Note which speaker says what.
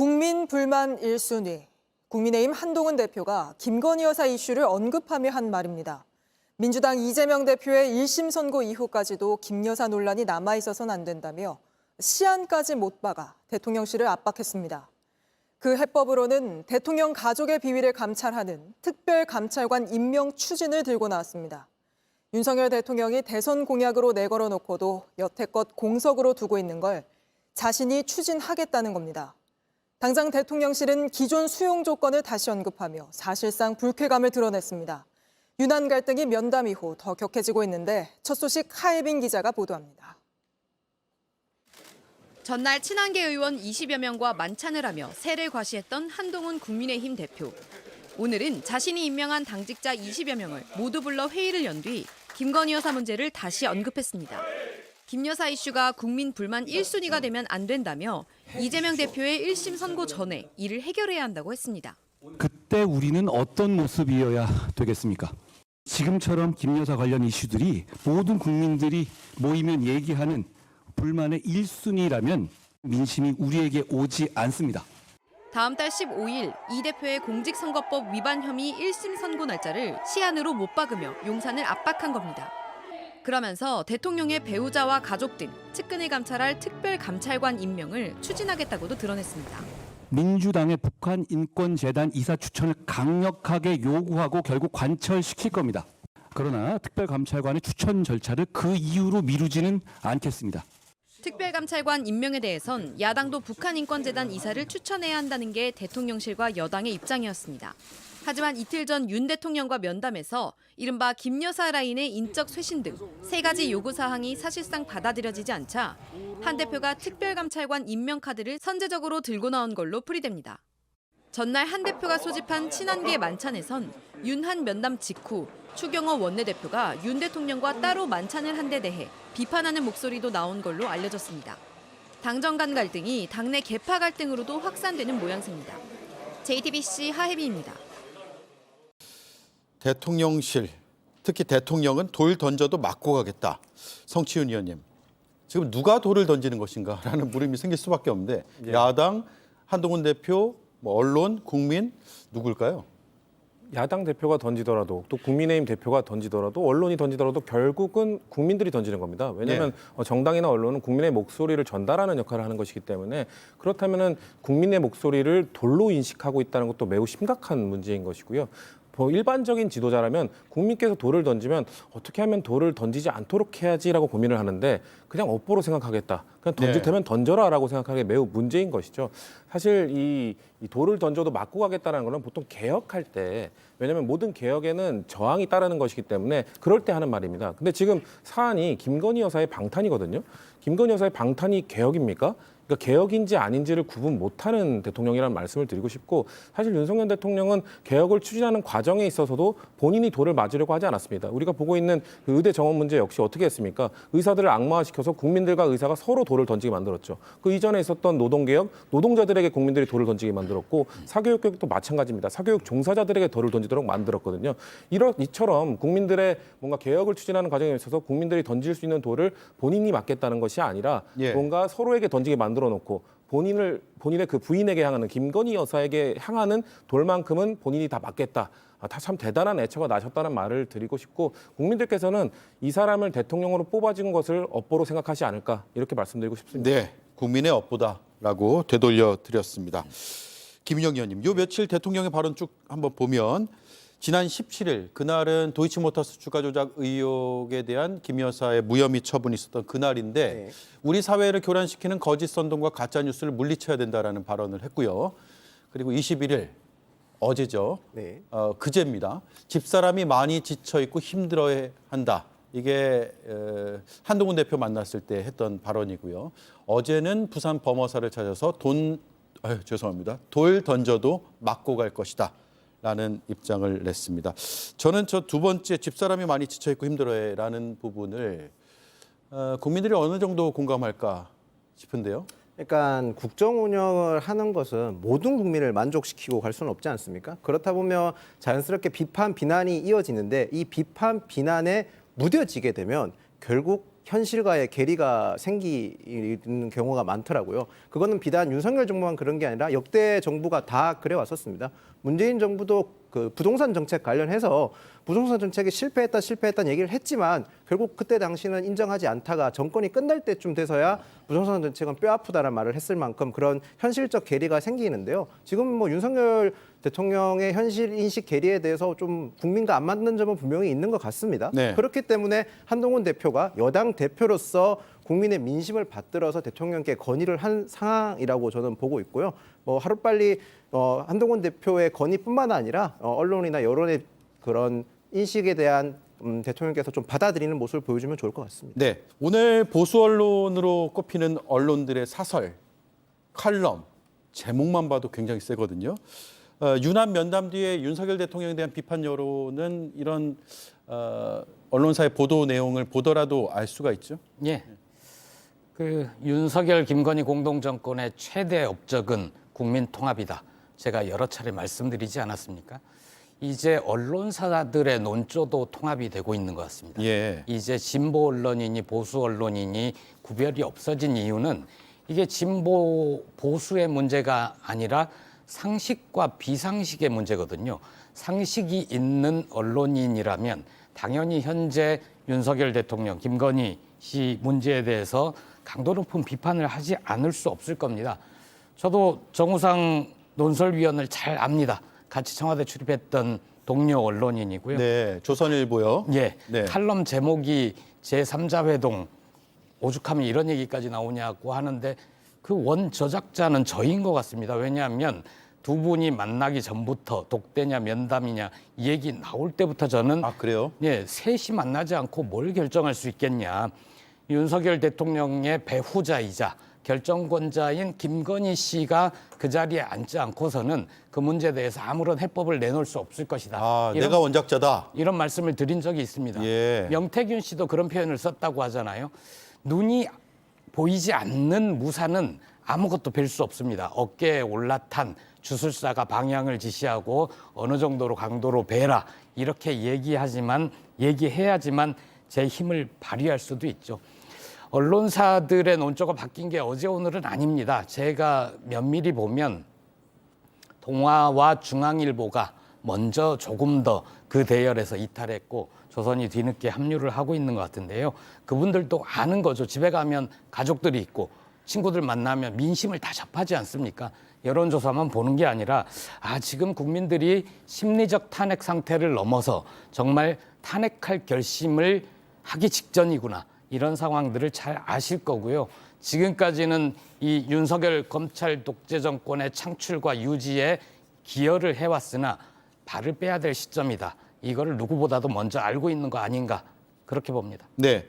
Speaker 1: 국민 불만 1순위. 국민의힘 한동훈 대표가 김건희 여사 이슈를 언급하며 한 말입니다. 민주당 이재명 대표의 1심 선고 이후까지도 김 여사 논란이 남아있어서는 안 된다며 시한까지 못 박아 대통령실을 압박했습니다. 그 해법으로는 대통령 가족의 비위를 감찰하는 특별감찰관 임명 추진을 들고 나왔습니다. 윤석열 대통령이 대선 공약으로 내걸어놓고도 여태껏 공석으로 두고 있는 걸 자신이 추진하겠다는 겁니다. 당장 대통령실은 기존 수용 조건을 다시 언급하며 사실상 불쾌감을 드러냈습니다. 윤한 갈등이 면담 이후 더 격해지고 있는데 첫 소식 하예빈 기자가 보도합니다.
Speaker 2: 전날 친한계 의원 20여 명과 만찬을 하며 세를 과시했던 한동훈 국민의힘 대표. 오늘은 자신이 임명한 당직자 20여 명을 모두 불러 회의를 연 뒤 김건희 여사 문제를 다시 언급했습니다. 김 여사 이슈가 국민 불만 1순위가 되면 안 된다며 이재명 대표의 1심 선고 전에 이를 해결해야 한다고 했습니다.
Speaker 3: 그때 우리는 어떤 모습이어야 되겠습니까? 지금처럼 김 여사 관련 이슈들이 모든 국민들이 모이면 얘기하는 불만의 1순위라면 민심이 우리에게 오지 않습니다.
Speaker 2: 다음 달 15일 이 대표의 공직선거법 위반 혐의 1심 선고 날짜를 시한으로 못 박으며 용산을 압박한 겁니다. 그러면서 대통령의 배우자와 가족 등 측근을 감찰할 특별감찰관 임명을 추진하겠다고도 드러냈습니다.
Speaker 3: 민주당의 북한인권재단 이사 추천을 강력하게 요구하고 결국 관철시킬 겁니다. 그러나 특별감찰관의 추천 절차를 그 이유로 미루지는 않겠습니다.
Speaker 2: 특별감찰관 임명에 대해선 야당도 북한인권재단 이사를 추천해야 한다는 게 대통령실과 여당의 입장이었습니다. 하지만 이틀 전 윤 대통령과 면담에서 이른바 김 여사 라인의 인적 쇄신 등 3가지 요구사항이 사실상 받아들여지지 않자 한 대표가 특별감찰관 임명 카드를 선제적으로 들고 나온 걸로 풀이됩니다. 전날 한 대표가 소집한 친한계 만찬에선 윤한 면담 직후 추경호 원내대표가 윤 대통령과 따로 만찬을 한 데 대해 비판하는 목소리도 나온 걸로 알려졌습니다. 당정 간 갈등이 당내 계파 갈등으로도 확산되는 모양새입니다. JTBC 하혜빈입니다.
Speaker 4: 대통령실, 특히 대통령은 돌 던져도 맞고 가겠다. 성치훈 의원님, 지금 누가 돌을 던지는 것인가라는 물음이 생길 수밖에 없는데 야당, 한동훈 대표, 언론, 국민 누굴까요?
Speaker 5: 야당 대표가 던지더라도 또 국민의힘 대표가 던지더라도 언론이 던지더라도 결국은 국민들이 던지는 겁니다. 왜냐하면 정당이나 언론은 국민의 목소리를 전달하는 역할을 하는 것이기 때문에 그렇다면 국민의 목소리를 돌로 인식하고 있다는 것도 매우 심각한 문제인 것이고요. 일반적인 지도자라면 국민께서 돌을 던지면 어떻게 하면 돌을 던지지 않도록 해야지라고 고민을 하는데 그냥 업보로 생각하겠다. 그냥 던질 테면 던져라라고 생각하는 게 매우 문제인 것이죠. 사실 이 돌을 던져도 맞고 가겠다는 거는 보통 개혁할 때 왜냐하면 모든 개혁에는 저항이 따르는 것이기 때문에 그럴 때 하는 말입니다. 근데 지금 사안이 김건희 여사의 방탄이거든요. 김건희 여사의 방탄이 개혁입니까? 그러니까 개혁인지 아닌지를 구분 못하는 대통령이라는 말씀을 드리고 싶고 사실 윤석열 대통령은 개혁을 추진하는 과정에 있어서도 본인이 돌을 맞으려고 하지 않았습니다. 우리가 보고 있는 그 의대 정원 문제 역시 어떻게 했습니까? 의사들을 악마화시켜서 국민들과 의사가 서로 돌을 던지게 만들었죠. 그 이전에 있었던 노동개혁, 노동자들에게 국민들이 돌을 던지게 만들었고 사교육 교육도 마찬가지입니다. 사교육 종사자들에게 돌을 던지도록 만들었거든요. 이처럼 국민들의 뭔가 개혁을 추진하는 과정에 있어서 국민들이 던질 수 있는 돌을 본인이 맞겠다는 것이 아니라 뭔가 서로에게 던지게 만들어 놓고 본인의 그 부인에게 향하는 김건희 여사에게 향하는 돌만큼은 본인이 다 맞겠다. 다 참 대단한 애처가 나셨다는 말을 드리고 싶고 국민들께서는 이 사람을 대통령으로 뽑아준 것을 업보로 생각하지 않을까 이렇게 말씀드리고 싶습니다.
Speaker 4: 네, 국민의 업보다라고 되돌려 드렸습니다. 김인영 의원님, 요 며칠 대통령의 발언 쭉 한번 보면 지난 17일 그날은 도이치모터스 주가 조작 의혹에 대한 김 여사의 무혐의 처분이 있었던 그날인데 우리 사회를 교란시키는 거짓 선동과 가짜 뉴스를 물리쳐야 된다라는 발언을 했고요. 그리고 21일 어제죠. 그제입니다. 집사람이 많이 지쳐 있고 힘들어한다. 이게 한동훈 대표 만났을 때 했던 발언이고요. 어제는 부산 범어사를 찾아서 돌 던져도 맞고 갈 것이다. 라는 입장을 냈습니다. 저는 저 두 번째 집사람이 많이 지쳐있고 힘들어해라는 부분을 국민들이 어느 정도 공감할까 싶은데요.
Speaker 6: 그러니까 국정 운영을 하는 것은 모든 국민을 만족시키고 갈 수는 없지 않습니까? 그렇다 보면 자연스럽게 비판, 비난이 이어지는데 이 비판, 비난에 무뎌지게 되면 결국 현실과의 괴리가 생기는 경우가 많더라고요. 그거는 비단 윤석열 정부만 그런 게 아니라 역대 정부가 다 그래 왔었습니다. 문재인 정부도 그 부동산 정책 관련해서 부동산 정책이 실패했다는 얘기를 했지만 결국 그때 당시는 인정하지 않다가 정권이 끝날 때쯤 돼서야 부동산 정책은 뼈아프다는 말을 했을 만큼 그런 현실적 괴리가 생기는데요. 지금 뭐 윤석열 대통령의 현실 인식 괴리에 대해서 좀 국민과 안 맞는 점은 분명히 있는 것 같습니다.
Speaker 4: 네.
Speaker 6: 그렇기 때문에 한동훈 대표가 여당 대표로서 국민의 민심을 받들어서 대통령께 건의를 한 상황이라고 저는 보고 있고요. 뭐 하루빨리 한동훈 대표의 건의뿐만 아니라 언론이나 여론의 그런 인식에 대한 대통령께서 좀 받아들이는 모습을 보여주면 좋을 것 같습니다.
Speaker 4: 네, 오늘 보수 언론으로 꼽히는 언론들의 사설, 칼럼, 제목만 봐도 굉장히 세거든요. 유난 면담 뒤에 윤석열 대통령에 대한 비판 여론은 이런 언론사의 보도 내용을 보더라도 알 수가 있죠.
Speaker 7: 예. 그 윤석열 김건희 공동정권의 최대 업적은 국민 통합이다. 제가 여러 차례 말씀드리지 않았습니까? 이제 언론사들의 논조도 통합이 되고 있는 것 같습니다.
Speaker 4: 예.
Speaker 7: 이제 진보 언론이니 보수 언론이니 구별이 없어진 이유는 이게 진보 보수의 문제가 아니라 상식과 비상식의 문제거든요. 상식이 있는 언론인이라면 당연히 현재 윤석열 대통령, 김건희 씨 문제에 대해서 강도 높은 비판을 하지 않을 수 없을 겁니다. 저도 정우상 논설위원을 잘 압니다. 같이 청와대 출입했던 동료 언론인이고요.
Speaker 4: 네, 조선일보요.
Speaker 7: 예,
Speaker 4: 네.
Speaker 7: 칼럼 제목이 제3자 회동, 오죽하면 이런 얘기까지 나오냐고 하는데 그 원 저작자는 저인 것 같습니다. 왜냐하면 두 분이 만나기 전부터 독대냐 면담이냐 이 얘기 나올 때부터 저는
Speaker 4: 아, 그래요?
Speaker 7: 예, 셋이 만나지 않고 뭘 결정할 수 있겠냐. 윤석열 대통령의 배후자이자 결정권자인 김건희 씨가 그 자리에 앉지 않고서는 그 문제에 대해서 아무런 해법을 내놓을 수 없을 것이다.
Speaker 4: 아,
Speaker 7: 이런,
Speaker 4: 내가 원작자다.
Speaker 7: 이런 말씀을 드린 적이 있습니다.
Speaker 4: 예.
Speaker 7: 명태균 씨도 그런 표현을 썼다고 하잖아요. 눈이 보이지 않는 무사는 아무것도 별 수 없습니다. 어깨에 올라탄 주술사가 방향을 지시하고 어느 정도로 강도로 베라 이렇게 얘기해야지만 제 힘을 발휘할 수도 있죠. 언론사들의 논조가 바뀐 게 어제 오늘은 아닙니다. 제가 면밀히 보면 동아와 중앙일보가 먼저 조금 더 그 대열에서 이탈했고 조선이 뒤늦게 합류를 하고 있는 것 같은데요. 그분들도 아는 거죠. 집에 가면 가족들이 있고 친구들 만나면 민심을 다 접하지 않습니까? 여론조사만 보는 게 아니라 지금 국민들이 심리적 탄핵 상태를 넘어서 정말 탄핵할 결심을 하기 직전이구나. 이런 상황들을 잘 아실 거고요. 지금까지는 이 윤석열 검찰 독재 정권의 창출과 유지에 기여를 해왔으나 발을 빼야 될 시점이다. 이거를 누구보다도 먼저 알고 있는 거 아닌가 그렇게 봅니다.
Speaker 4: 네.